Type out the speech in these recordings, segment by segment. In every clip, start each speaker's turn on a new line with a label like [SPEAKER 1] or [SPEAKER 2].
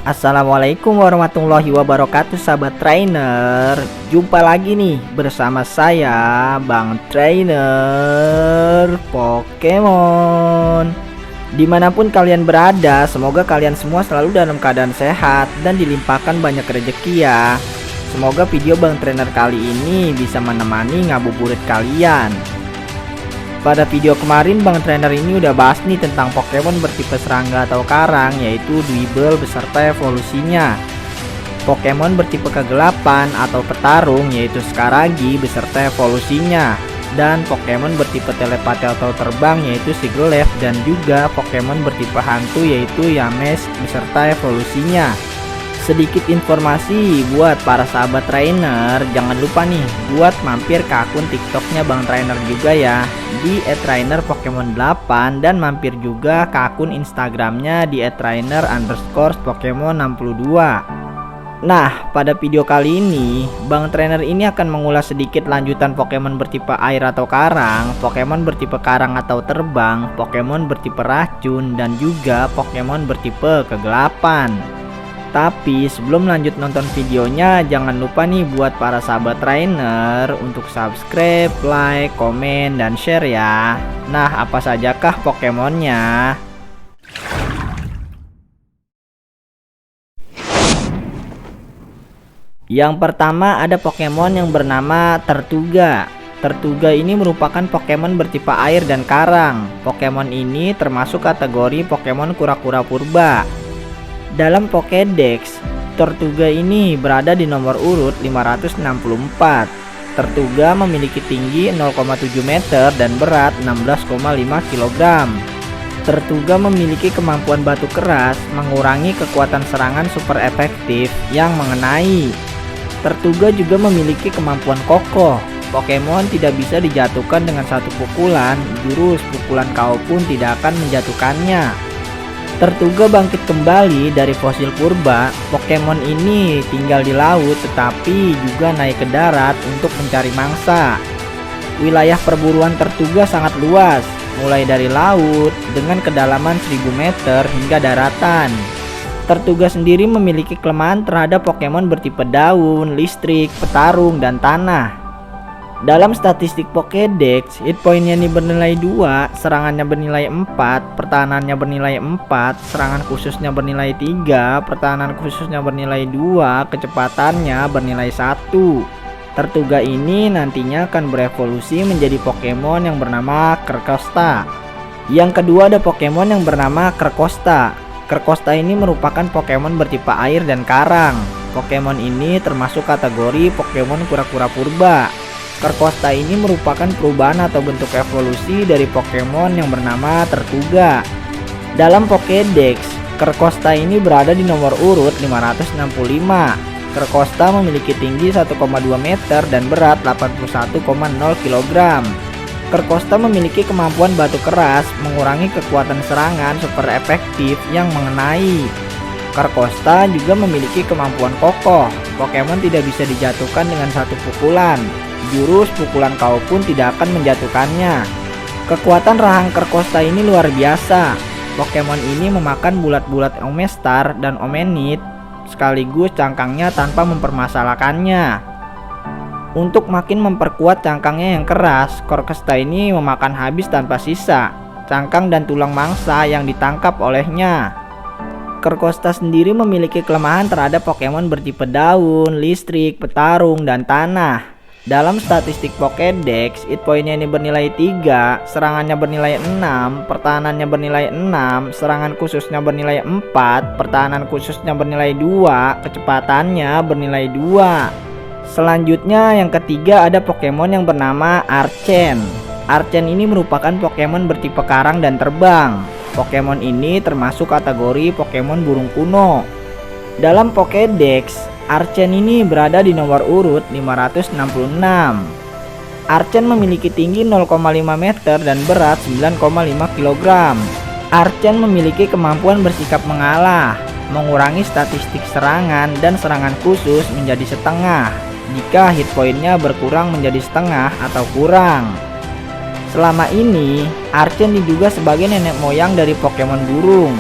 [SPEAKER 1] Assalamualaikum warahmatullahi wabarakatuh, sahabat trainer. Jumpa lagi nih bersama saya, Bang Trainer Pokemon. Dimanapun kalian berada, semoga kalian semua selalu dalam keadaan sehat dan dilimpahkan banyak rezeki ya. Semoga video Bang Trainer kali ini bisa menemani ngabuburit kalian. Pada video kemarin Bang Trainer ini udah bahas nih tentang Pokemon bertipe serangga atau karang, yaitu Dwebble beserta evolusinya. Pokemon bertipe kegelapan atau petarung, yaitu Skaragi beserta evolusinya. Dan Pokemon bertipe telepati atau terbang, yaitu Sigilyph. Dan juga Pokemon bertipe hantu, yaitu Yamask beserta evolusinya. Sedikit informasi buat para sahabat trainer, jangan lupa nih buat mampir ke akun TikToknya Bang Trainer juga ya, di @trainer_pokemon8, dan mampir juga ke akun Instagramnya di @trainer_pokemon62. Nah, pada video kali ini Bang Trainer ini akan mengulas sedikit lanjutan Pokemon bertipe air atau karang, Pokemon bertipe karang atau terbang, Pokemon bertipe racun, dan juga Pokemon bertipe kegelapan. Tapi sebelum lanjut nonton videonya, jangan lupa nih buat para sahabat trainer untuk subscribe, like, komen, dan share ya. Nah, apa sajakah Pokemonnya? Yang pertama ada Pokemon yang bernama Tertuga. Tertuga ini merupakan Pokemon bertipe air dan karang. Pokemon ini termasuk kategori Pokemon kura-kura purba. Dalam Pokédex, Tertuga ini berada di nomor urut 564. Tertuga memiliki tinggi 0,7 meter dan berat 16,5 kg. Tertuga memiliki kemampuan batu keras, mengurangi kekuatan serangan super efektif yang mengenai. Tertuga juga memiliki kemampuan kokoh. Pokemon tidak bisa dijatuhkan dengan satu pukulan, jurus pukulan KO pun tidak akan menjatuhkannya. Tertuga bangkit kembali dari fosil purba. Pokemon ini tinggal di laut tetapi juga naik ke darat untuk mencari mangsa. Wilayah perburuan Tertuga sangat luas, mulai dari laut dengan kedalaman 1000 meter hingga daratan. Tertuga sendiri memiliki kelemahan terhadap Pokemon bertipe daun, listrik, petarung, dan tanah. Dalam statistik Pokédex, hit pointnya ini bernilai 2, serangannya bernilai 4, pertahanannya bernilai 4, serangan khususnya bernilai 3, pertahanan khususnya bernilai 2, kecepatannya bernilai 1. Tertuga ini nantinya akan berevolusi menjadi Pokemon yang bernama Carcosa. Yang kedua ada Pokemon yang bernama Carcosa. Carcosa ini merupakan Pokemon bertipe air dan karang. Pokemon ini termasuk kategori Pokemon kura-kura purba. Carcosa ini merupakan perubahan atau bentuk evolusi dari Pokemon yang bernama Tertuga. Dalam Pokédex, Carcosa ini berada di nomor urut 565. Carcosa memiliki tinggi 1,2 meter dan berat 81,0 kg. Carcosa memiliki kemampuan batu keras, mengurangi kekuatan serangan super efektif yang mengenai. Carcosa juga memiliki kemampuan kokoh. Pokemon tidak bisa dijatuhkan dengan satu pukulan. Jurus pukulan KO pun tidak akan menjatuhkannya. Kekuatan rahang Carcosa ini luar biasa. Pokemon ini memakan bulat-bulat Omastar dan Omanyte sekaligus cangkangnya tanpa mempermasalahkannya. Untuk makin memperkuat cangkangnya yang keras, Carcosa ini memakan habis tanpa sisa cangkang dan tulang mangsa yang ditangkap olehnya. Carcosa sendiri memiliki kelemahan terhadap Pokemon bertipe daun, listrik, petarung, dan tanah. Dalam statistik Pokédex, hit pointnya ini bernilai 3, serangannya bernilai 6, pertahanannya bernilai 6, serangan khususnya bernilai 4, pertahanan khususnya bernilai 2, kecepatannya bernilai 2. Selanjutnya yang ketiga ada Pokemon yang bernama Archen. Archen ini merupakan Pokemon bertipe karang dan terbang. Pokemon ini termasuk kategori Pokemon burung kuno. Dalam Pokédex, Archen ini berada di nomor urut 566. Archen memiliki tinggi 0,5 meter dan berat 9,5 kg. Archen memiliki kemampuan bersikap mengalah, mengurangi statistik serangan dan serangan khusus menjadi setengah jika hit pointnya berkurang menjadi setengah atau kurang. Selama ini, Archen diduga sebagai nenek moyang dari Pokemon burung.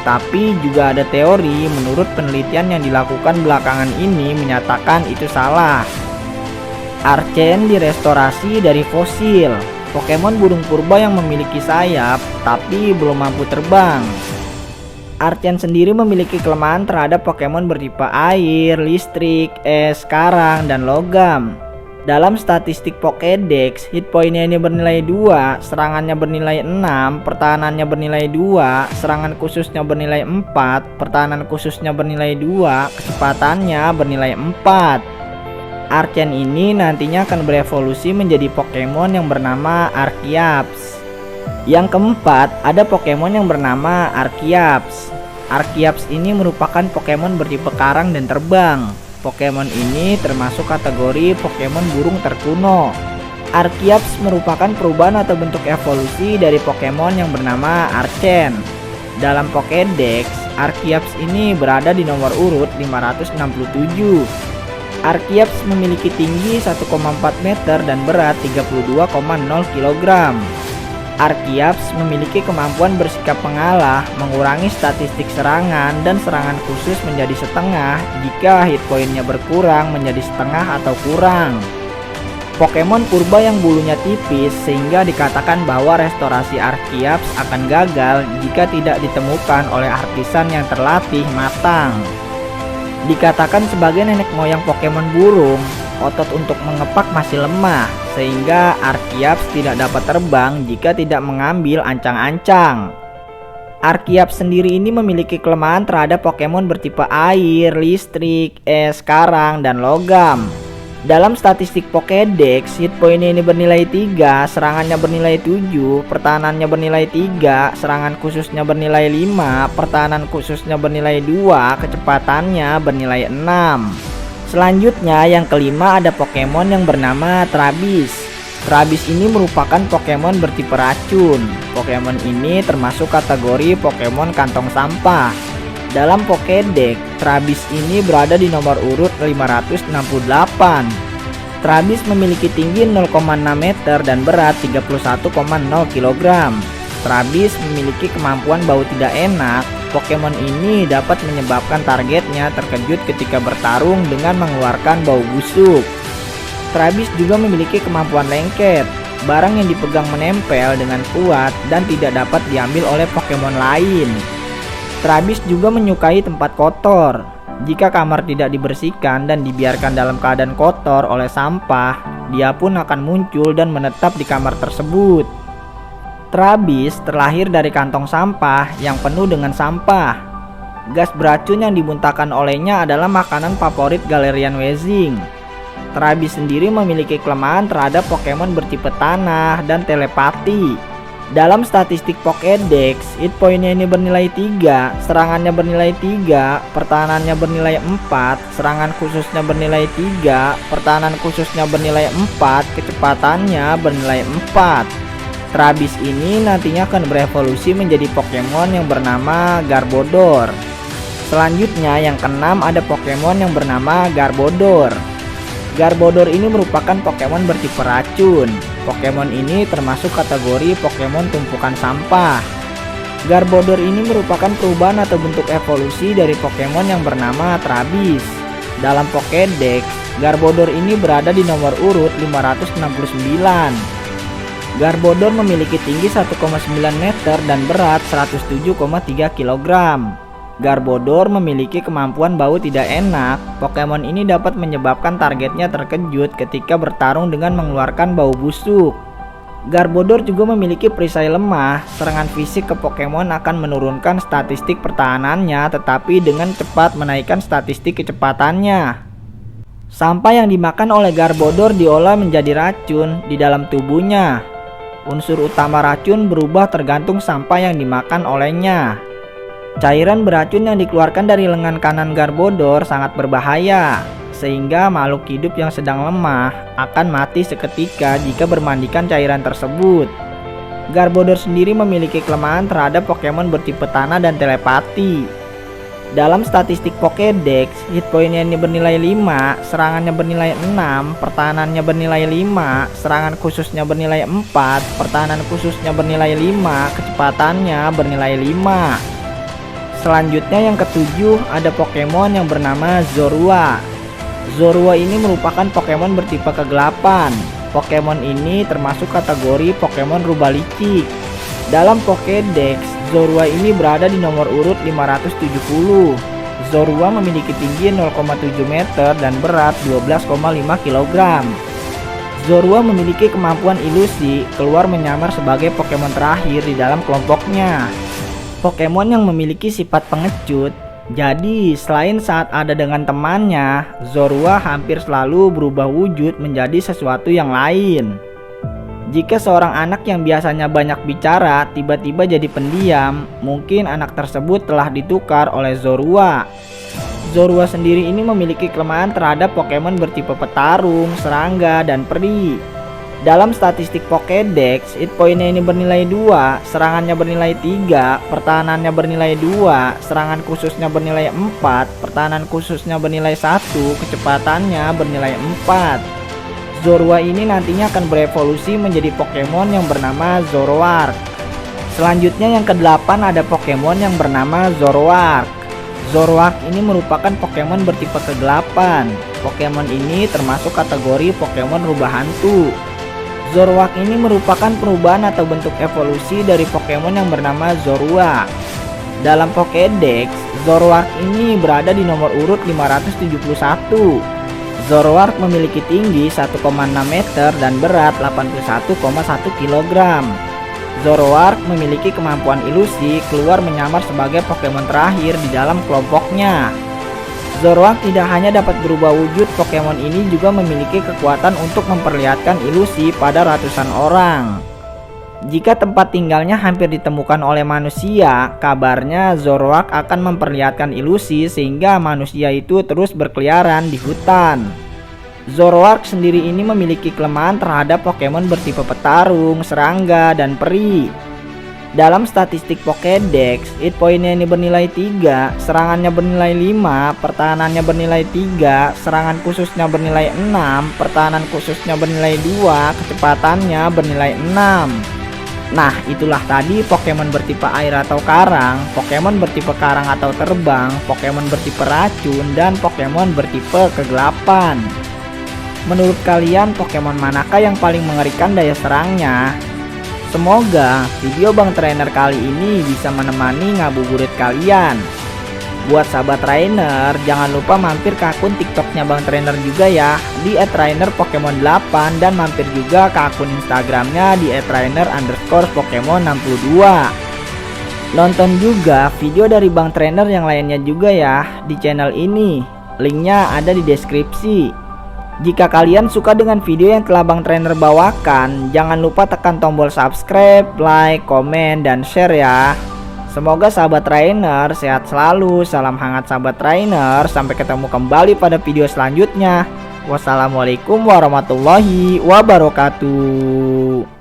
[SPEAKER 1] Tapi juga ada teori menurut penelitian yang dilakukan belakangan ini menyatakan itu salah. Archen direstorasi dari fosil, Pokemon burung purba yang memiliki sayap tapi belum mampu terbang. Archen sendiri memiliki kelemahan terhadap Pokemon bertipe air, listrik, es, karang, dan logam. Dalam statistik Pokédex, hit point-nya ini bernilai 2, serangannya bernilai 6, pertahanannya bernilai 2, serangan khususnya bernilai 4, pertahanan khususnya bernilai 2, kecepatannya bernilai 4. Archen ini nantinya akan berevolusi menjadi Pokemon yang bernama Archeops. Yang keempat, ada Pokemon yang bernama Archeops. Archeops ini merupakan Pokemon bertipe karang dan terbang. Pokemon ini termasuk kategori Pokemon burung terkuno. Archeops merupakan perubahan atau bentuk evolusi dari Pokemon yang bernama Archen. Dalam Pokédex, Archeops ini berada di nomor urut 567. Archeops memiliki tinggi 1,4 meter dan berat 32,0 kg. Archeops memiliki kemampuan bersikap mengalah, mengurangi statistik serangan, dan serangan khusus menjadi setengah jika hit point-nya berkurang menjadi setengah atau kurang. Pokemon purba yang bulunya tipis sehingga dikatakan bahwa restorasi Archeops akan gagal jika tidak ditemukan oleh artisan yang terlatih matang. Dikatakan sebagai nenek moyang Pokemon burung, otot untuk mengepak masih lemah, sehingga Archeops tidak dapat terbang jika tidak mengambil ancang-ancang. Archeops sendiri ini memiliki kelemahan terhadap Pokemon bertipe air, listrik, es, karang, dan logam. Dalam statistik Pokédex, hit point-nya ini bernilai 3, serangannya bernilai 7, pertahanannya bernilai 3, serangan khususnya bernilai 5, pertahanan khususnya bernilai 2, kecepatannya bernilai 6. Selanjutnya yang kelima ada Pokemon yang bernama Trabis. Trabis ini merupakan Pokemon bertipe racun. Pokemon ini termasuk kategori Pokemon kantong sampah. Dalam Pokédex, Trabis ini berada di nomor urut 568. Trabis memiliki tinggi 0,6 meter dan berat 31,0 kg. Trabis memiliki kemampuan bau tidak enak. Pokemon ini dapat menyebabkan targetnya terkejut ketika bertarung dengan mengeluarkan bau busuk. Trabis juga memiliki kemampuan lengket. Barang yang dipegang menempel dengan kuat dan tidak dapat diambil oleh Pokemon lain. Trabis juga menyukai tempat kotor. Jika kamar tidak dibersihkan dan dibiarkan dalam keadaan kotor oleh sampah, dia pun akan muncul dan menetap di kamar tersebut. Trabis terlahir dari kantong sampah yang penuh dengan sampah. Gas beracun yang dimuntahkan olehnya adalah makanan favorit Galarian Weezing. Trabis sendiri memiliki kelemahan terhadap Pokemon bertipe tanah dan telepati. Dalam statistik Pokédex, hit point-nya ini bernilai 3, serangannya bernilai 3, pertahanannya bernilai 4, serangan khususnya bernilai 3, pertahanan khususnya bernilai 4, kecepatannya bernilai 4. Trabis ini nantinya akan berevolusi menjadi Pokemon yang bernama Garbodor. Selanjutnya yang keenam ada Pokemon yang bernama Garbodor. Garbodor ini merupakan Pokemon bertipe racun. Pokemon ini termasuk kategori Pokemon tumpukan sampah. Garbodor ini merupakan perubahan atau bentuk evolusi dari Pokemon yang bernama Trabis. Dalam Pokédex, Garbodor ini berada di nomor urut 569. Garbodor memiliki tinggi 1,9 meter dan berat 107,3 kg. Garbodor memiliki kemampuan bau tidak enak. Pokemon ini dapat menyebabkan targetnya terkejut ketika bertarung dengan mengeluarkan bau busuk. Garbodor juga memiliki perisai lemah. Serangan fisik ke Pokemon akan menurunkan statistik pertahanannya, tetapi dengan cepat menaikkan statistik kecepatannya. Sampah yang dimakan oleh Garbodor diolah menjadi racun di dalam tubuhnya. Unsur utama racun berubah tergantung sampah yang dimakan olehnya. Cairan beracun yang dikeluarkan dari lengan kanan Garbodor sangat berbahaya, sehingga makhluk hidup yang sedang lemah akan mati seketika jika bermandikan cairan tersebut. Garbodor sendiri memiliki kelemahan terhadap Pokemon bertipe tanah dan telepati. Dalam statistik Pokédex, hit point-nya ini bernilai 5, serangannya bernilai 6, pertahanannya bernilai 5, serangan khususnya bernilai 4, pertahanan khususnya bernilai 5, kecepatannya bernilai 5. Selanjutnya yang ketujuh ada Pokemon yang bernama Zorua. Zorua ini merupakan Pokemon bertipe kegelapan. Pokemon ini termasuk kategori Pokemon rubah licik. Dalam Pokédex, Zorua ini berada di nomor urut 570. Zorua memiliki tinggi 0,7 meter dan berat 12,5 kg. Zorua memiliki kemampuan ilusi, keluar menyamar sebagai Pokemon terakhir di dalam kelompoknya. Pokemon yang memiliki sifat pengecut, jadi selain saat ada dengan temannya, Zorua hampir selalu berubah wujud menjadi sesuatu yang lain. Jika seorang anak yang biasanya banyak bicara tiba-tiba jadi pendiam, mungkin anak tersebut telah ditukar oleh Zorua. Zorua sendiri ini memiliki kelemahan terhadap Pokemon bertipe petarung, serangga, dan peri. Dalam statistik Pokédex, hit pointnya ini bernilai 2, serangannya bernilai 3, pertahanannya bernilai 2, serangan khususnya bernilai 4, pertahanan khususnya bernilai 1, kecepatannya bernilai 4. Zorua ini nantinya akan berevolusi menjadi Pokemon yang bernama Zoroark. Selanjutnya yang ke-8 ada Pokemon yang bernama Zoroark. Zoroark ini merupakan Pokemon bertipe kegelapan. Pokemon ini termasuk kategori Pokemon rubah hantu. Zoroark ini merupakan perubahan atau bentuk evolusi dari Pokemon yang bernama Zorua. Dalam Pokédex, Zoroark ini berada di nomor urut 571. Zoroark memiliki tinggi 1,6 meter dan berat 81,1 kg. Zoroark memiliki kemampuan ilusi, keluar menyamar sebagai Pokemon terakhir di dalam kelompoknya. Zoroark tidak hanya dapat berubah wujud, Pokemon ini juga memiliki kekuatan untuk memperlihatkan ilusi pada ratusan orang. Jika tempat tinggalnya hampir ditemukan oleh manusia, kabarnya Zoroark akan memperlihatkan ilusi sehingga manusia itu terus berkeliaran di hutan. Zoroark sendiri ini memiliki kelemahan terhadap Pokemon bertipe petarung, serangga, dan peri. Dalam statistik Pokédex, hit pointnya ini bernilai 3, serangannya bernilai 5, pertahanannya bernilai 3, serangan khususnya bernilai 6, pertahanan khususnya bernilai 2, kecepatannya bernilai 6. Nah, itulah tadi Pokemon bertipe air atau karang, Pokemon bertipe karang atau terbang, Pokemon bertipe racun, dan Pokemon bertipe kegelapan. Menurut kalian, Pokemon manakah yang paling mengerikan daya serangnya? Semoga video Bang Trainer kali ini bisa menemani ngabuburit kalian. Buat sahabat trainer, jangan lupa mampir ke akun TikToknya Bang Trainer juga ya, di @trainerpokemon8, dan mampir juga ke akun Instagramnya di @trainer_pokemon62. Nonton juga video dari Bang Trainer yang lainnya juga ya di channel ini. Linknya ada di deskripsi. Jika kalian suka dengan video yang telah Bang Trainer bawakan, jangan lupa tekan tombol subscribe, like, komen, dan share ya. Semoga sahabat trainer sehat selalu. Salam hangat sahabat trainer. Sampai ketemu kembali pada video selanjutnya. Wassalamualaikum warahmatullahi wabarakatuh.